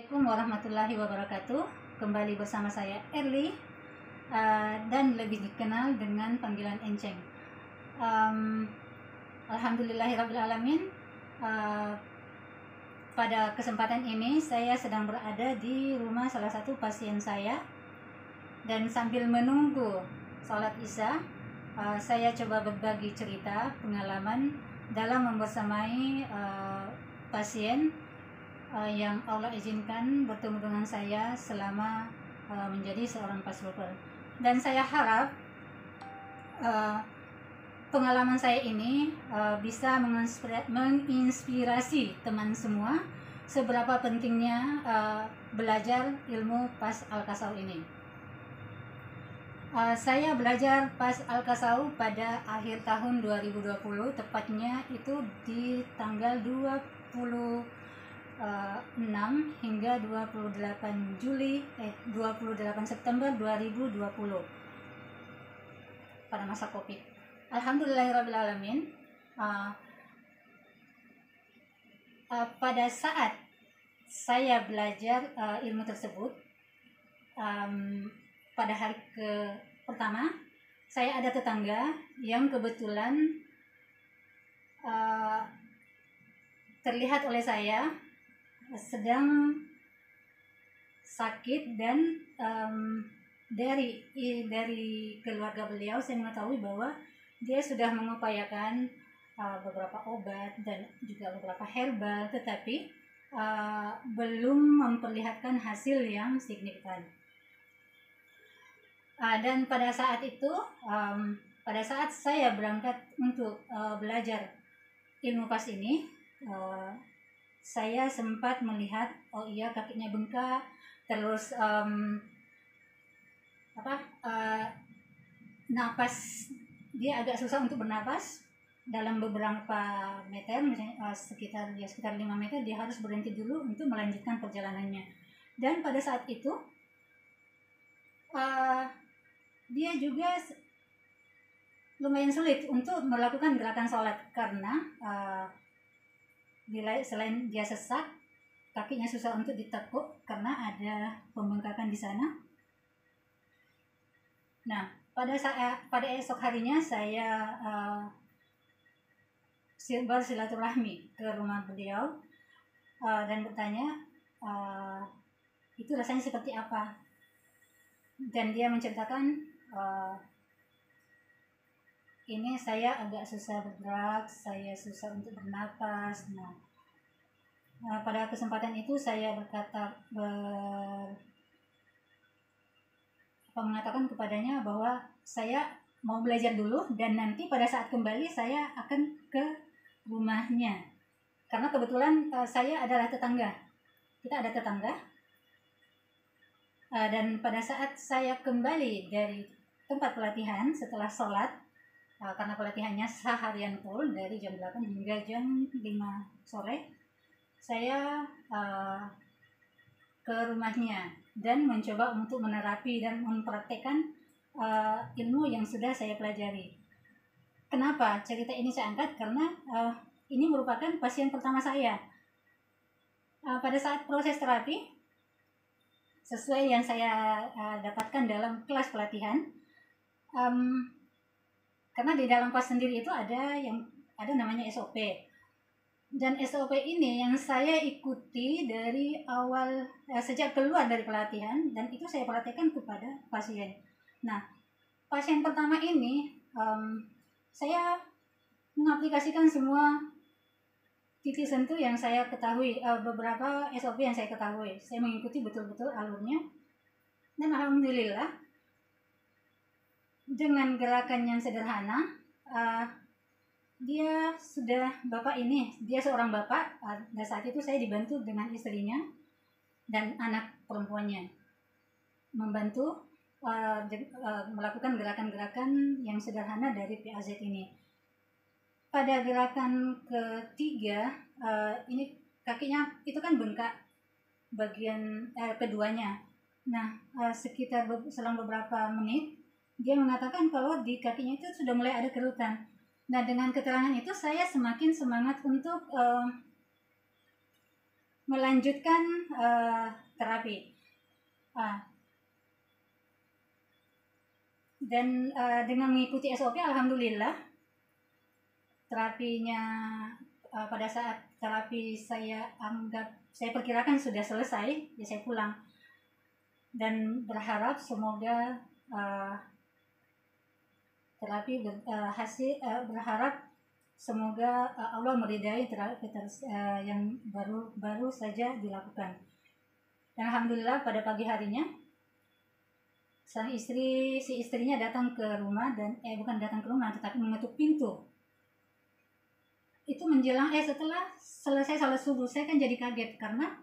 Assalamualaikum warahmatullahi wabarakatuh. Kembali bersama saya Erli, dan lebih dikenal dengan panggilan Enceng. Alhamdulillahirrabbilalamin. Pada kesempatan ini saya sedang berada di rumah salah satu pasien saya, dan sambil menunggu sholat isya, saya coba berbagi cerita pengalaman dalam membersamai pasien yang Allah izinkan bertemu dengan saya selama menjadi seorang paslover. Dan saya harap pengalaman saya ini bisa menginspirasi teman semua seberapa pentingnya belajar ilmu pas Al-Kasau ini. Saya belajar pas Al-Kasau pada akhir tahun 2020, tepatnya itu di tanggal 26 hingga 28 September 2020 pada masa Covid. Alhamdulillahirrabbilalamin. Pada saat saya belajar ilmu tersebut, pada hari pertama saya ada tetangga yang kebetulan terlihat oleh saya sedang sakit, dan dari keluarga beliau saya mengetahui bahwa dia sudah mengupayakan beberapa obat dan juga beberapa herbal, tetapi belum memperlihatkan hasil yang signifikan. Dan pada saat itu, pada saat saya berangkat untuk belajar ilmu pas ini, saya sempat melihat, oh iya, kakinya bengkak, terus napas dia agak susah untuk bernapas dalam beberapa meter, misalnya sekitar 5 meter dia harus berhenti dulu untuk melanjutkan perjalanannya. Dan pada saat itu dia juga lumayan sulit untuk melakukan gerakan sholat karena selain dia sesak, kakinya susah untuk ditekuk karena ada pembengkakan di sana. Nah, pada esok harinya saya bersilaturahmi ke rumah beliau dan bertanya itu rasanya seperti apa. Dan dia menceritakan, ini saya agak susah bergerak, saya susah untuk bernapas. Nah, pada kesempatan itu saya mengatakan kepadanya bahwa saya mau belajar dulu, dan nanti pada saat kembali saya akan ke rumahnya. Karena kebetulan saya adalah tetangga. Kita ada tetangga. Dan pada saat saya kembali dari tempat pelatihan setelah sholat, karena pelatihannya seharian full dari jam 8 hingga jam 5 sore, saya ke rumahnya dan mencoba untuk menerapi dan mempraktekkan ilmu yang sudah saya pelajari. Kenapa cerita ini saya angkat? Karena ini merupakan pasien pertama saya. Pada saat proses terapi, sesuai yang saya dapatkan dalam kelas pelatihan, karena di dalam pas sendiri itu ada namanya SOP, dan SOP ini yang saya ikuti dari awal sejak keluar dari pelatihan, dan itu saya praktekkan kepada pasien. Nah, pasien pertama ini saya mengaplikasikan semua titik sentuh yang saya ketahui, beberapa SOP yang saya ketahui, saya mengikuti betul-betul alurnya, dan alhamdulillah dengan gerakan yang sederhana, dia seorang bapak. Pada saat itu saya dibantu dengan istrinya dan anak perempuannya, membantu melakukan gerakan-gerakan yang sederhana dari PAZ ini. Pada gerakan ketiga, ini kakinya itu kan bengkak bagian keduanya. Nah, sekitar selang beberapa menit dia mengatakan kalau di kakinya itu sudah mulai ada kerutan. Nah, dengan keterangan itu saya semakin semangat untuk melanjutkan terapi. Dan dengan mengikuti SOP, alhamdulillah terapinya pada saat terapi saya perkirakan sudah selesai, ya saya pulang dan berharap semoga terapi berharap semoga Allah meridai terapi yang baru saja dilakukan. Dan alhamdulillah pada pagi harinya si istrinya datang ke rumah dan bukan datang ke rumah tetapi mengetuk pintu. Itu menjelang setelah selesai salat subuh. Saya kan jadi kaget karena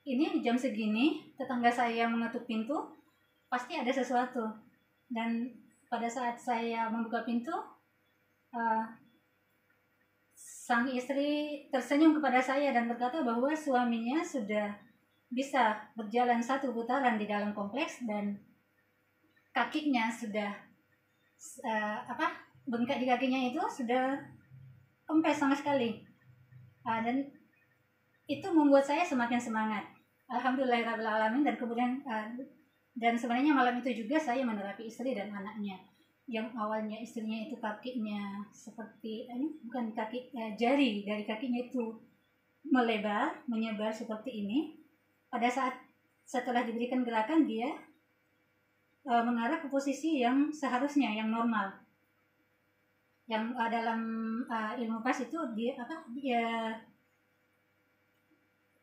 ini jam segini tetangga saya mengetuk pintu, pasti ada sesuatu. Dan pada saat saya membuka pintu, sang istri tersenyum kepada saya dan berkata bahwa suaminya sudah bisa berjalan 1 putaran di dalam kompleks dan kakinya sudah bengkak di kakinya itu sudah kempes sama sekali. Dan itu membuat saya semakin semangat. Alhamdulillahirrahmanirrahim. Dan kemudian dan sebenarnya malam itu juga saya menerapi istri dan anaknya. Yang awalnya istrinya itu kakinya seperti bukan kaki, jari dari kakinya itu melebar, menyebar seperti ini. Pada saat setelah diberikan gerakan, dia mengarah ke posisi yang seharusnya, yang normal. Yang dalam ilmu pas itu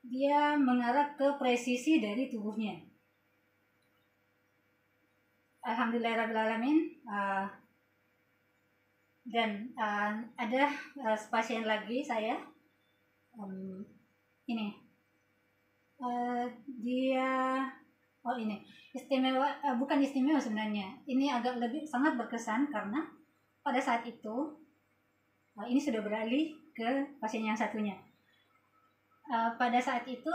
dia mengarah ke presisi dari tubuhnya. Alhamdulillahirrahmanirrahim. Dan ada pasien lagi saya dia ini istimewa, bukan istimewa sebenarnya, ini agak lebih sangat berkesan karena pada saat itu ini sudah beralih ke pasien yang satunya. Pada saat itu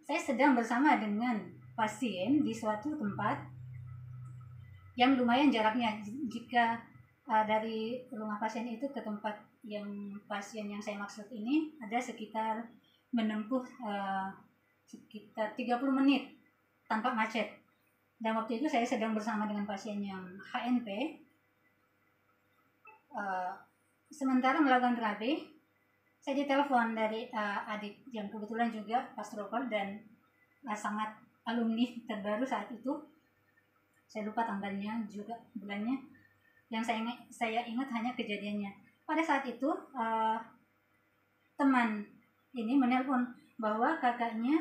saya sedang bersama dengan pasien di suatu tempat yang lumayan jaraknya. Jika dari rumah pasien itu ke tempat yang pasien yang saya maksud ini ada sekitar menempuh sekitar 30 menit tanpa macet. Dan waktu itu saya sedang bersama dengan pasien yang HNP. Sementara melakukan terapi, saya ditelepon dari adik yang kebetulan juga pastroper dan sangat alumni terbaru saat itu. Saya lupa tanggalnya juga bulannya. Yang saya ingat hanya kejadiannya. Pada saat itu teman ini menelpon bahwa kakaknya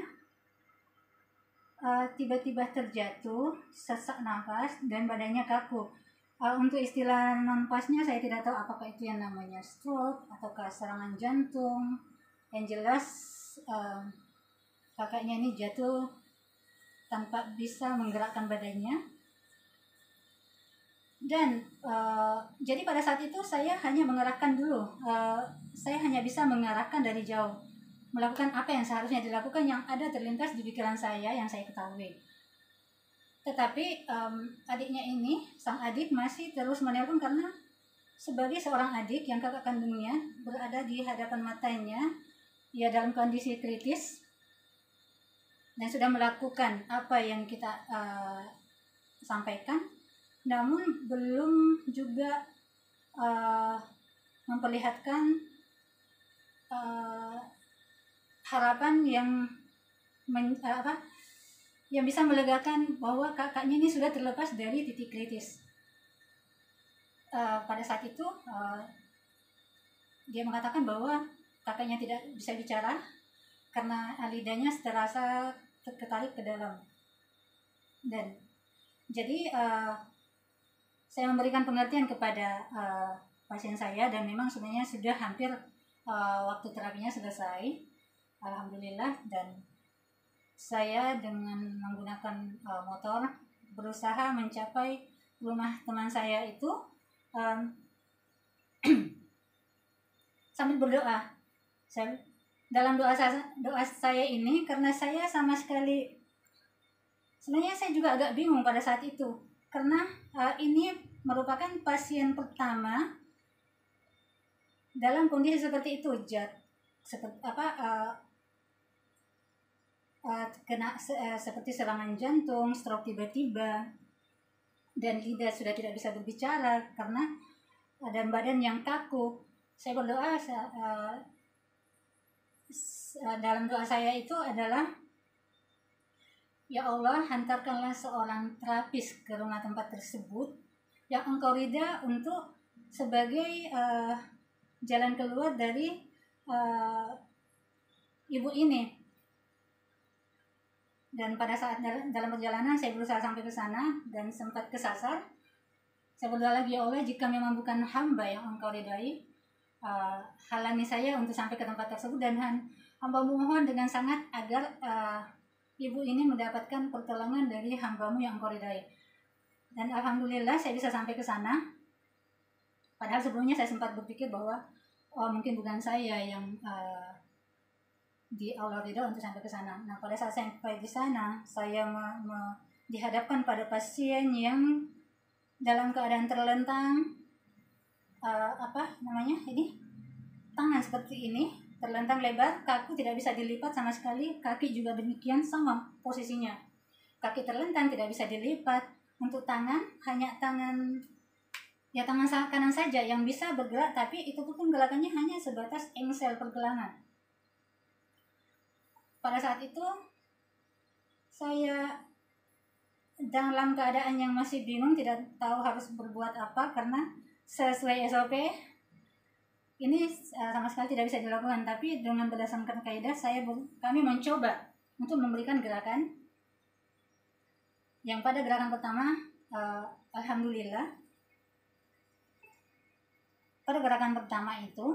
tiba-tiba terjatuh, sesak nafas dan badannya kaku. Untuk istilah non-pasnya saya tidak tahu apakah itu yang namanya stroke ataukah serangan jantung. Yang jelas kakaknya ini jatuh tanpa bisa menggerakkan badannya. Dan jadi pada saat itu saya hanya mengarahkan dulu, saya hanya bisa mengarahkan dari jauh, melakukan apa yang seharusnya dilakukan yang ada terlintas di pikiran saya yang saya ketahui. Tetapi adiknya ini, sang adik masih terus menelpon karena sebagai seorang adik yang kakak kandungnya berada di hadapan matanya, ia dalam kondisi kritis dan sudah melakukan apa yang kita sampaikan, namun belum juga memperlihatkan harapan yang bisa melegakan bahwa kakaknya ini sudah terlepas dari titik kritis. Pada saat itu dia mengatakan bahwa kakaknya tidak bisa bicara karena lidahnya terasa tertarik ke dalam. Dan jadi saya memberikan pengertian kepada pasien saya dan memang sebenarnya sudah hampir waktu terapinya selesai, alhamdulillah. Dan saya dengan menggunakan motor berusaha mencapai rumah teman saya itu sambil berdoa. Dalam doa saya ini, karena saya sama sekali sebenarnya saya juga agak bingung pada saat itu karena ini merupakan pasien pertama dalam kondisi seperti itu, seperti seperti serangan jantung, stroke tiba-tiba, dan lidah sudah tidak bisa berbicara karena dan badan yang kaku. Saya berdoa, dalam doa saya itu adalah, ya Allah, hantarkanlah seorang terapis ke rumah tempat tersebut yang Engkau ridha untuk sebagai jalan keluar dari ibu ini. Dan pada saat dalam perjalanan saya berusaha sampai ke sana dan sempat kesasar. Saya berdoa lagi, ya Allah, jika memang bukan hamba yang Engkau ridai, halangi saya untuk sampai ke tempat tersebut, dan hamba mohon dengan sangat agar ibu ini mendapatkan pertolongan dari hambamu yang Engkau ridai. Dan alhamdulillah saya bisa sampai ke sana. Padahal sebelumnya saya sempat berpikir bahwa mungkin bukan saya yang di Allah ridha untuk sampai ke sana. Nah, pada saat sampai di sana, saya dihadapkan pada pasien yang dalam keadaan terlentang, tangan seperti ini, terlentang lebar, kaku tidak bisa dilipat sama sekali, kaki juga demikian sama posisinya. Kaki terlentang tidak bisa dilipat. Untuk tangan, hanya tangan kanan saja yang bisa bergerak, tapi itu pun gerakannya hanya sebatas engsel pergelangan. Pada saat itu saya dalam keadaan yang masih bingung, tidak tahu harus berbuat apa karena sesuai SOP ini sama sekali tidak bisa dilakukan. Tapi dengan berdasarkan kaidah kami mencoba untuk memberikan gerakan. Yang pada gerakan pertama, alhamdulillah, pada gerakan pertama itu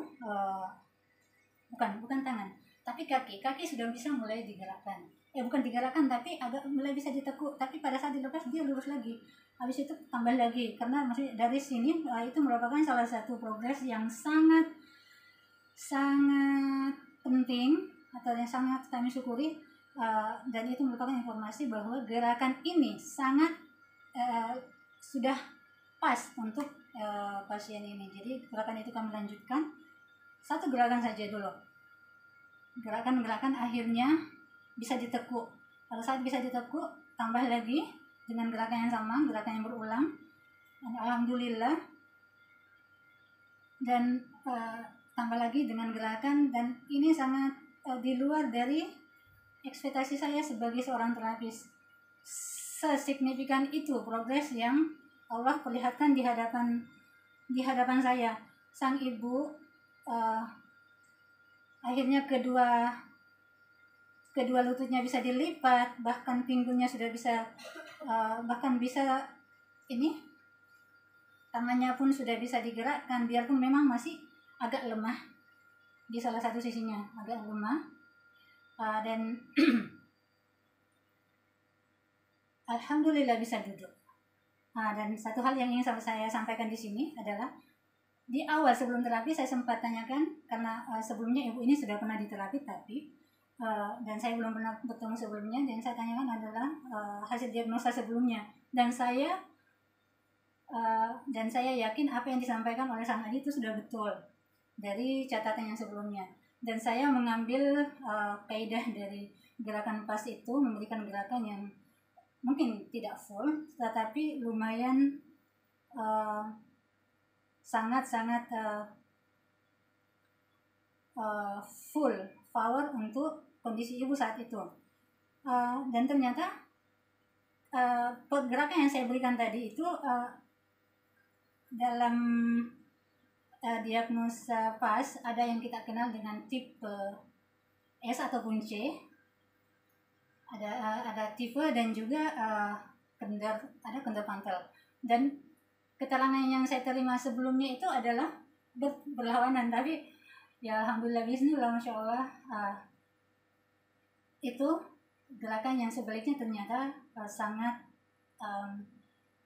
bukan tangan, tapi kaki sudah bisa mulai digerakkan. Bukan digerakkan, tapi agak mulai bisa ditekuk. Tapi pada saat dilepas dia lurus lagi. Habis itu tambah lagi, karena masih dari sini itu merupakan salah satu progres yang sangat penting atau yang sangat kami syukuri, dan itu merupakan informasi bahwa gerakan ini sangat sudah pas untuk pasien ini. Jadi gerakan itu kami lanjutkan satu gerakan saja dulu. Gerakan akhirnya bisa ditekuk. Pada saat bisa ditekuk, tambah lagi dengan gerakan yang sama, gerakan yang berulang. Dan alhamdulillah, dan tambah lagi dengan gerakan, dan ini sangat di luar dari ekspektasi saya sebagai seorang terapis. Sesignifikan itu progres yang Allah perlihatkan di hadapan saya. Sang ibu akhirnya kedua lututnya bisa dilipat, bahkan pinggulnya sudah bisa, bahkan bisa ini tangannya pun sudah bisa digerakkan, biarpun memang masih agak lemah di salah satu sisinya, agak lemah, dan alhamdulillah bisa duduk. Dan satu hal yang ingin saya sampaikan di sini adalah, di awal sebelum terapi saya sempat tanyakan, karena sebelumnya ibu ini sudah pernah diterapi, tapi dan saya belum pernah bertemu sebelumnya, dan saya tanyakan adalah hasil diagnosa sebelumnya, dan saya yakin apa yang disampaikan oleh sang ahli itu sudah betul dari catatan yang sebelumnya, dan saya mengambil kaidah dari gerakan pas itu, memberikan gerakan yang mungkin tidak full tetapi lumayan sangat-sangat full power untuk kondisi ibu saat itu. Dan ternyata gerakan yang saya berikan tadi itu dalam diagnosa pas ada yang kita kenal dengan tipe S ataupun C, ada tipe dan juga kendar pantel. Dan keterangan yang saya terima sebelumnya itu adalah berlawanan, tapi ya alhamdulillah bismillah, masya Allah, itu gerakan yang sebaliknya ternyata sangat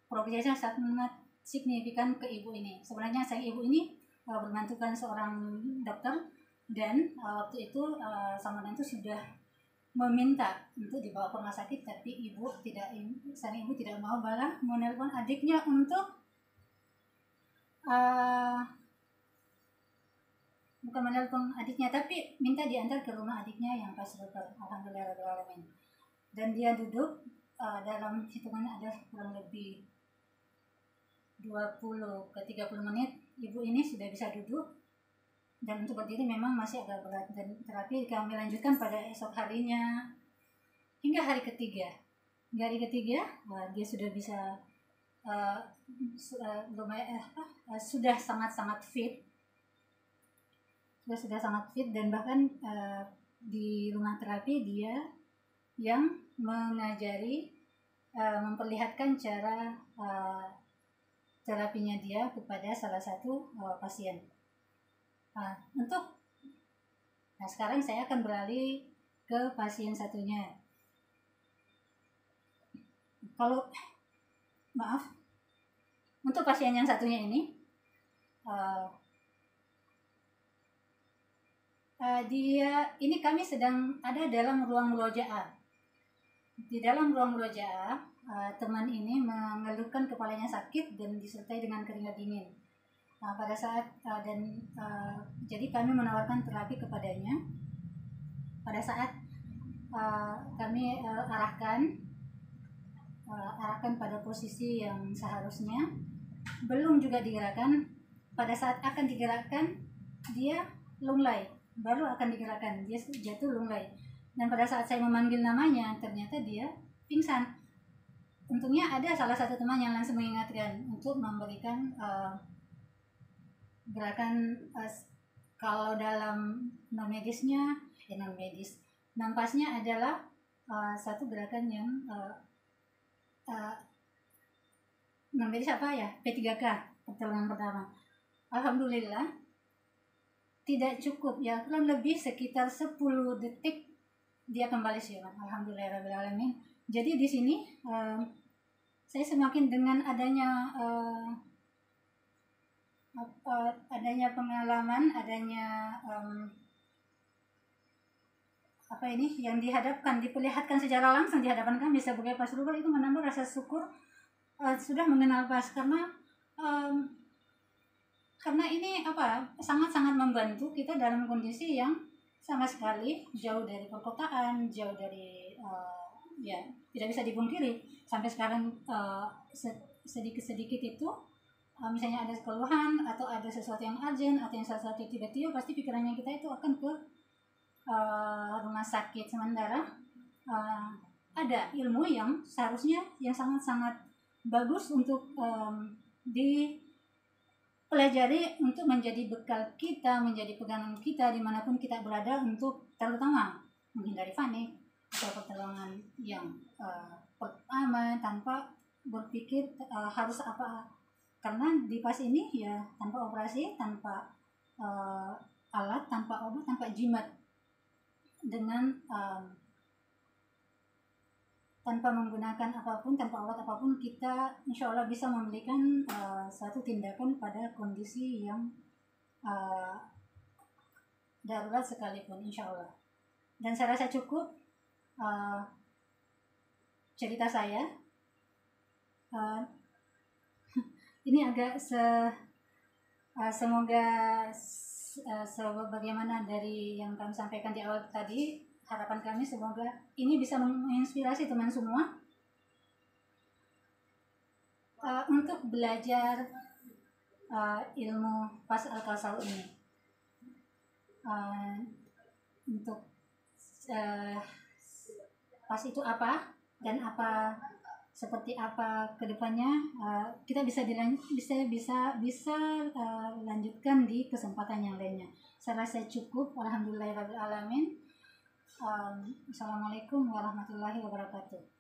progresnya sangat signifikan ke ibu ini. Sebenarnya sang ibu ini berbantukan seorang dokter, dan waktu itu sang menantu sudah meminta untuk dibawa ke rumah sakit, tapi sang ibu tidak mau, malah menelpon adiknya untuk bukan menelpon adiknya, tapi minta diantar ke rumah adiknya yang pas lupa. Alhamdulillahirobbilalamin. Dan dia duduk dalam hitungan ada kurang lebih 20 ke 30 menit. Ibu ini sudah bisa duduk, dan untuk berdiri memang masih agak berat, dan terapi kami lanjutkan pada esok harinya hingga hari ketiga. Di hari ketiga dia sudah bisa sudah sangat fit, sudah sangat fit, dan bahkan di rumah terapi dia yang mengajari, memperlihatkan cara terapinya dia kepada salah satu pasien. Sekarang saya akan beralih ke pasien satunya. Untuk pasien yang satunya ini, kami sedang ada dalam ruang murojaah. Di dalam ruang murojaah, teman ini mengeluhkan kepalanya sakit dan disertai dengan keringat dingin. Pada saat jadi kami menawarkan terapi kepadanya. Pada saat kami arahkan pada posisi yang seharusnya, belum juga digerakkan. Pada saat akan digerakkan, dia lunglai, baru akan digerakkan, dia jatuh lunglai. Dan pada saat saya memanggil namanya, ternyata dia pingsan. Untungnya ada salah satu teman yang langsung mengingatkan untuk memberikan gerakan, kalau dalam nampasnya adalah satu gerakan yang non-medis P3K, pertolongan pertama. Alhamdulillah tidak cukup ya, kurang lebih sekitar 10 detik dia kembali siuman. Alhamdulillahirobbilalamin. Jadi di sini saya semakin dengan adanya pengalaman, adanya yang diperlihatkan secara langsung di hadapan kami sebagai pasrubah, itu menambah rasa syukur sudah mengenal pas, karena ini sangat-sangat membantu kita dalam kondisi yang sama sekali jauh dari perkotaan, jauh dari tidak bisa dipungkiri sampai sekarang. Sedikit-sedikit itu misalnya ada keluhan atau ada sesuatu yang urgent atau yang sesuatu yang tiba-tiba, pasti pikirannya kita itu akan ke rumah sakit. Sementara ada ilmu yang seharusnya yang sangat-sangat bagus untuk dipelajari untuk menjadi bekal kita, menjadi pegangan kita dimanapun kita berada, untuk terutama menghindari panik atau pertolongan yang pertama tanpa berpikir harus apa, karena di pas ini ya tanpa operasi, tanpa alat, tanpa obat, tanpa jimat, dengan tanpa menggunakan apapun, tanpa obat apapun, kita insya Allah bisa memberikan suatu tindakan pada kondisi yang darurat sekalipun, insya Allah. Dan saya rasa cukup cerita saya. Ini agak semoga bagaimana dari yang kami sampaikan di awal tadi, harapan kami semoga ini bisa menginspirasi teman semua untuk belajar ilmu pas al-kausar ini, untuk pas itu apa dan seperti apa kedepannya, kita bisa lanjutkan di kesempatan yang lainnya. Saya rasa cukup. Alhamdulillahirobbilalamin. Assalamualaikum warahmatullahi wabarakatuh.